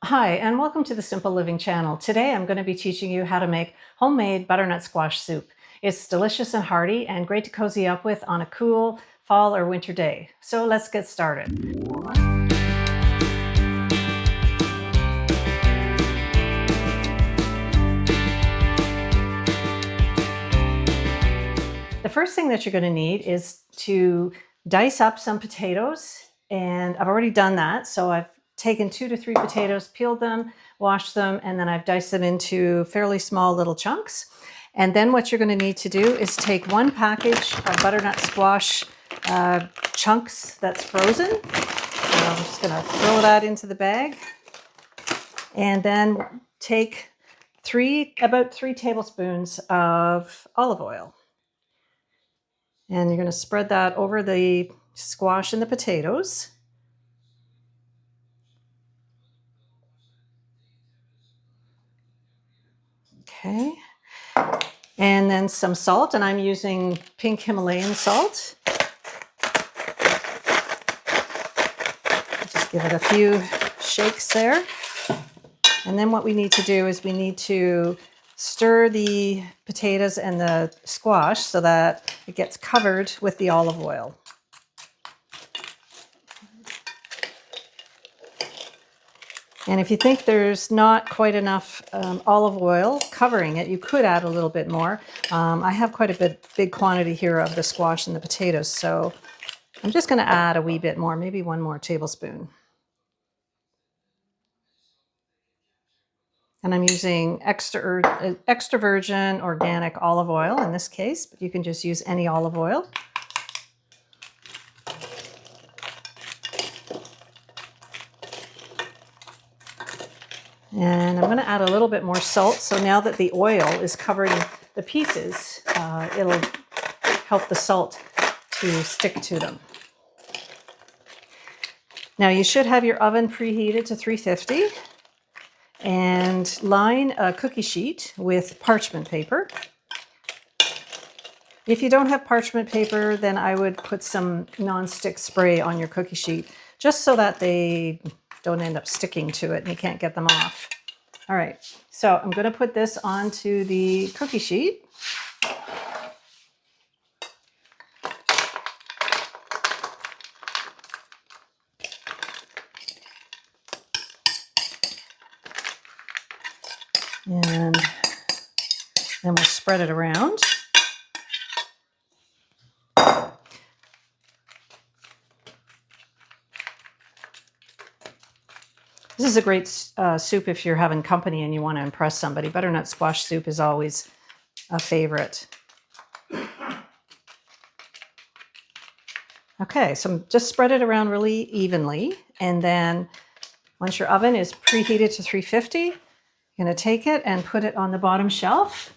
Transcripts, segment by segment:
Hi, and welcome to the Simple Living channel. Today I'm going to be teaching you how to make homemade butternut squash soup. It's delicious and hearty and great to cozy up with on a cool fall or winter day. So let's get started. The first thing that you're going to need is to dice up some potatoes, and I've already done that. So I've taken 2 to 3 potatoes, peeled them, washed them, and then I've diced them into fairly small little chunks. And then what you're going to need to do is take 1 package of butternut squash chunks that's frozen. So I'm just going to throw that into the bag, and then take about 3 tablespoons of olive oil. And you're going to spread that over the squash and the potatoes. Okay. And then some salt, and I'm using pink Himalayan salt. Just give it a few shakes there. And then what we need to do is we need to stir the potatoes and the squash so that it gets covered with the olive oil. And if you think there's not quite enough olive oil covering it, you could add a little bit more. I have quite a big quantity here of the squash and the potatoes, so I'm just going to add a wee bit more, maybe 1 more tablespoon. And I'm using extra virgin organic olive oil in this case, but you can just use any olive oil. And I'm going to add a little bit more salt. So now that the oil is covering the pieces, it'll help the salt to stick to them. Now you should have your oven preheated to 350 and line a cookie sheet with parchment paper. If you don't have parchment paper, then I would put some non-stick spray on your cookie sheet just so that they don't end up sticking to it and you can't get them off. All right, so I'm going to put this onto the cookie sheet. And then we'll spread it around. This is a great soup if you're having company and you want to impress somebody. Butternut squash soup is always a favorite. Okay, so just spread it around really evenly. And then once your oven is preheated to 350, you're going to take it and put it on the bottom shelf.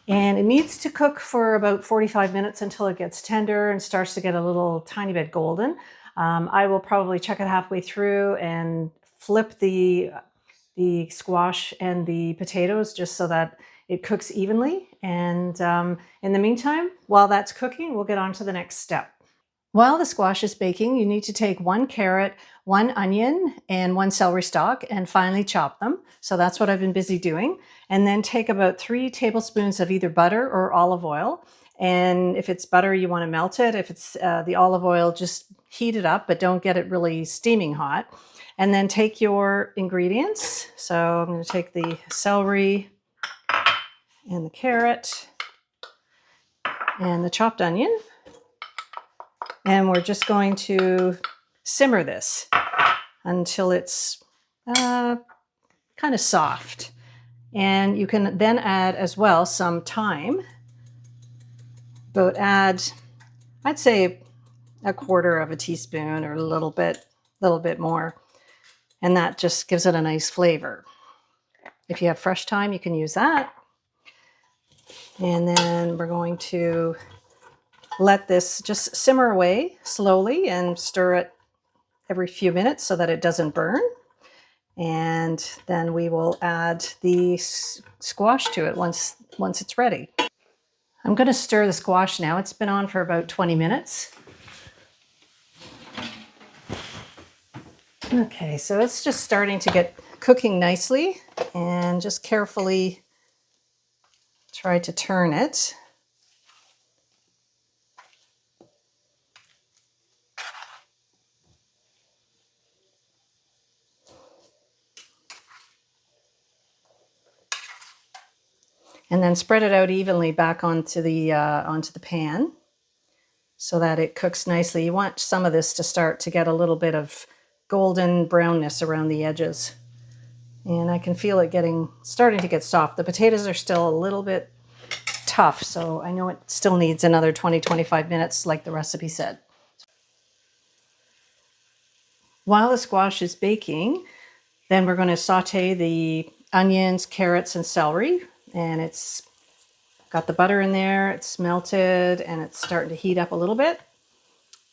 And it needs to cook for about 45 minutes until it gets tender and starts to get a little tiny bit golden. I will probably check it halfway through and flip the squash and the potatoes just so that it cooks evenly. And in the meantime, while that's cooking, we'll get on to the next step. While the squash is baking, you need to take 1 carrot, 1 onion, and 1 celery stalk and finely chop them. So that's what I've been busy doing. And then take about 3 tablespoons of either butter or olive oil. And if it's butter, you want to melt it. If it's the olive oil, just heat it up, but don't get it really steaming hot. And then take your ingredients. So I'm going to take the celery and the carrot and the chopped onion. And we're just going to simmer this until it's kind of soft. And you can then add as well some thyme. But I'd say 1/4 teaspoon or a little bit more. And that just gives it a nice flavor. If you have fresh thyme, you can use that. And then we're going to let this just simmer away slowly and stir it every few minutes so that it doesn't burn. And then we will add the squash to it once it's ready. I'm going to stir the squash now. It's been on for about 20 minutes. Okay, so it's just starting to get cooking nicely, and just carefully try to turn it. And then spread it out evenly back onto the pan so that it cooks nicely. You want some of this to start to get a little bit of golden brownness around the edges. And I can feel it starting to get soft. The potatoes are still a little bit tough, so I know it still needs another 20-25 minutes like the recipe said. While the squash is baking, then we're going to saute the onions, carrots, and celery. And it's got the butter in there, it's melted, and it's starting to heat up a little bit.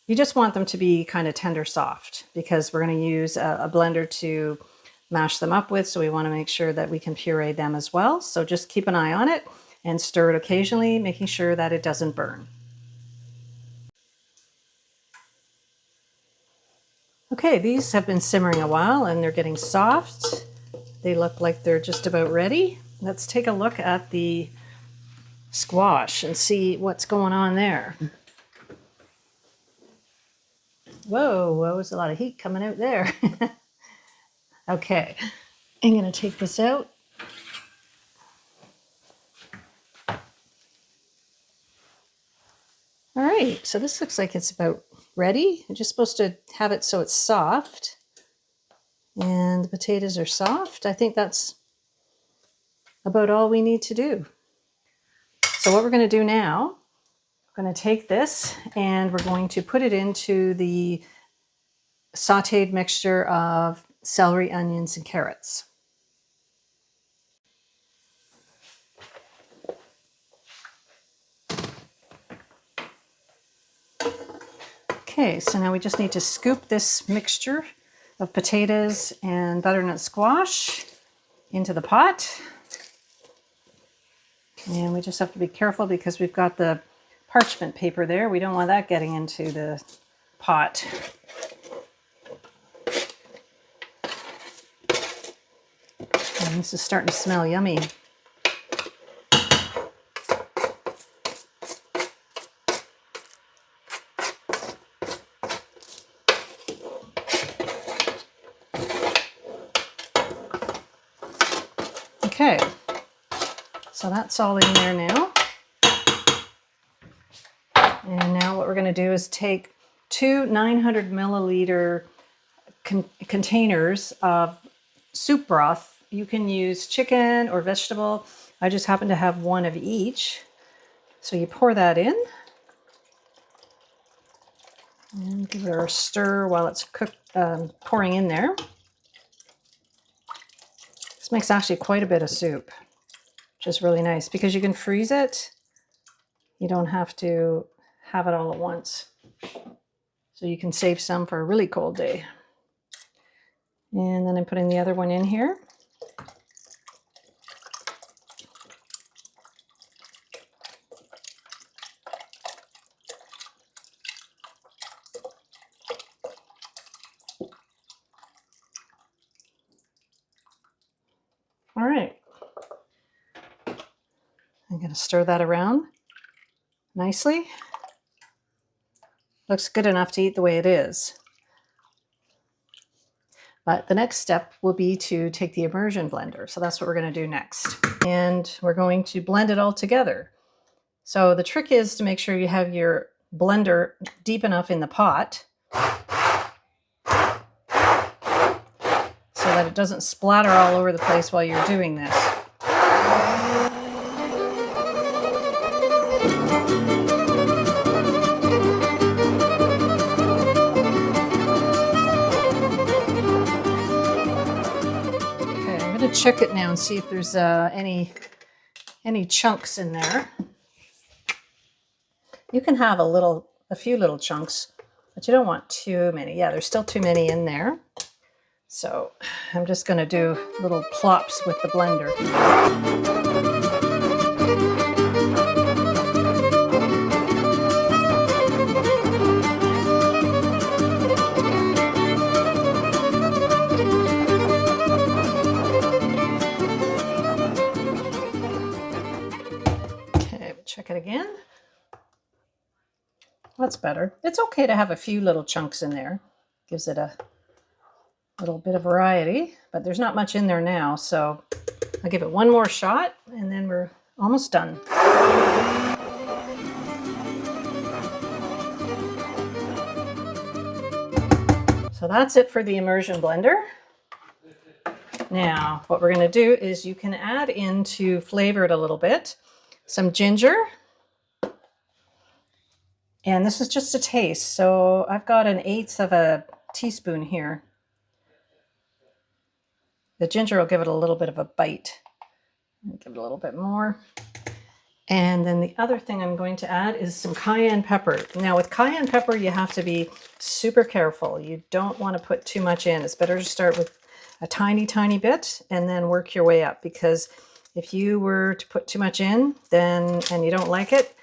You just want them to be kind of tender soft because we're going to use a blender to mash them up with, so we want to make sure that we can puree them as well. So just keep an eye on it and stir it occasionally, making sure that it doesn't burn. Okay, these have been simmering a while and they're getting soft. They look like they're just about ready. Let's take a look at the squash and see what's going on there. Whoa, that was a lot of heat coming out there. Okay, I'm going to take this out. All right, so this looks like it's about ready. I'm just supposed to have it so it's soft. And the potatoes are soft. I think that's about all we need to do. So what we're going to do now, we're going to take this and we're going to put it into the sauteed mixture of celery, onions, and carrots. Okay, so now we just need to scoop this mixture of potatoes and butternut squash into the pot. And we just have to be careful because we've got the parchment paper there. We don't want that getting into the pot. And this is starting to smell yummy. Okay, so that's all in there now. And now what we're going to do is take two 900 milliliter containers of soup broth. You can use chicken or vegetable. I just happen to have one of each. So you pour that in and give it a stir while it's pouring in there. This makes actually quite a bit of soup, which is really nice because you can freeze it. You don't have to have it all at once. So you can save some for a really cold day. And then I'm putting the other one in here. All right. I'm going to stir that around nicely. Looks good enough to eat the way it is. But the next step will be to take the immersion blender. So that's what we're going to do next. And we're going to blend it all together. So the trick is to make sure you have your blender deep enough in the pot so that it doesn't splatter all over the place while you're doing this. Okay, I'm going to check it now and see if there's any chunks in there. You can have a few little chunks, but you don't want too many. Yeah, there's still too many in there. So I'm just going to do little plops with the blender. That's better. It's okay to have a few little chunks in there. Gives it a little bit of variety, but there's not much in there now, so I'll give it one more shot and then we're almost done. So that's it for the immersion blender. Now, what we're going to do is you can add in to flavor it a little bit, some ginger. And this is just a taste. So I've got 1/8 of a teaspoon here. The ginger will give it a little bit of a bite. Give it a little bit more. And then the other thing I'm going to add is some cayenne pepper. Now with cayenne pepper, you have to be super careful. You don't want to put too much in. It's better to start with a tiny, tiny bit and then work your way up, because if you were to put too much in and you don't like it,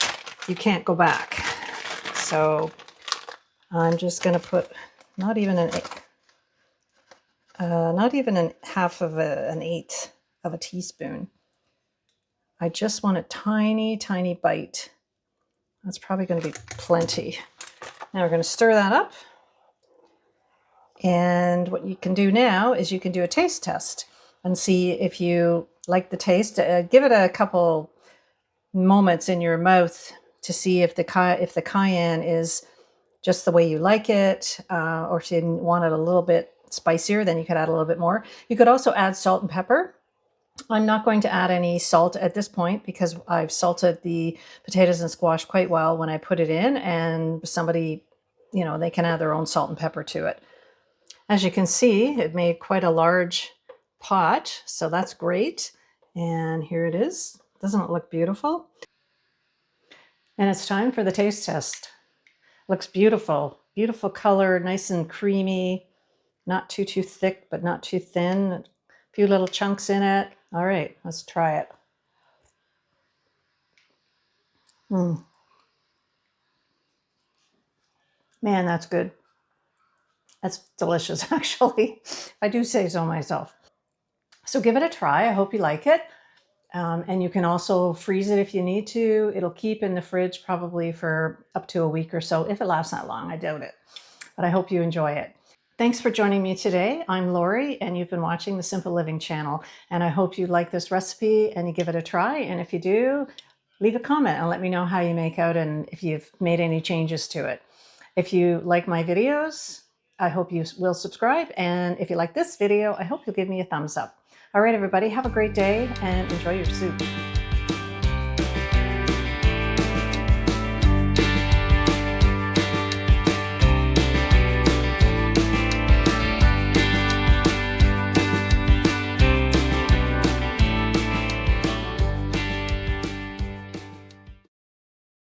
you can't go back. So I'm just going to put not even a half of an eighth of a teaspoon. I just want a tiny, tiny bite. That's probably going to be plenty. Now we're going to stir that up. And what you can do now is you can do a taste test and see if you like the taste. Give it a couple moments in your mouth to see if the cayenne is just the way you like it, or if you want it a little bit spicier, then you could add a little bit more. You could also add salt and pepper. I'm not going to add any salt at this point because I've salted the potatoes and squash quite well when I put it in, and somebody, they can add their own salt and pepper to it. As you can see, it made quite a large pot, so that's great. And here it is. Doesn't it look beautiful? And it's time for the taste test. Looks beautiful. Beautiful color, nice and creamy. Not too thick, but not too thin. A few little chunks in it. All right, let's try it. Man, that's good. That's delicious, actually. I do say so myself. So give it a try. I hope you like it. And you can also freeze it if you need to. It'll keep in the fridge probably for up to a week or so, if it lasts that long. I doubt it. But I hope you enjoy it. Thanks for joining me today. I'm Lori, and you've been watching the Simple Living channel. And I hope you like this recipe and you give it a try. And if you do, leave a comment and let me know how you make out and if you've made any changes to it. If you like my videos, I hope you will subscribe. And if you like this video, I hope you'll give me a thumbs up. All right, everybody, have a great day and enjoy your soup.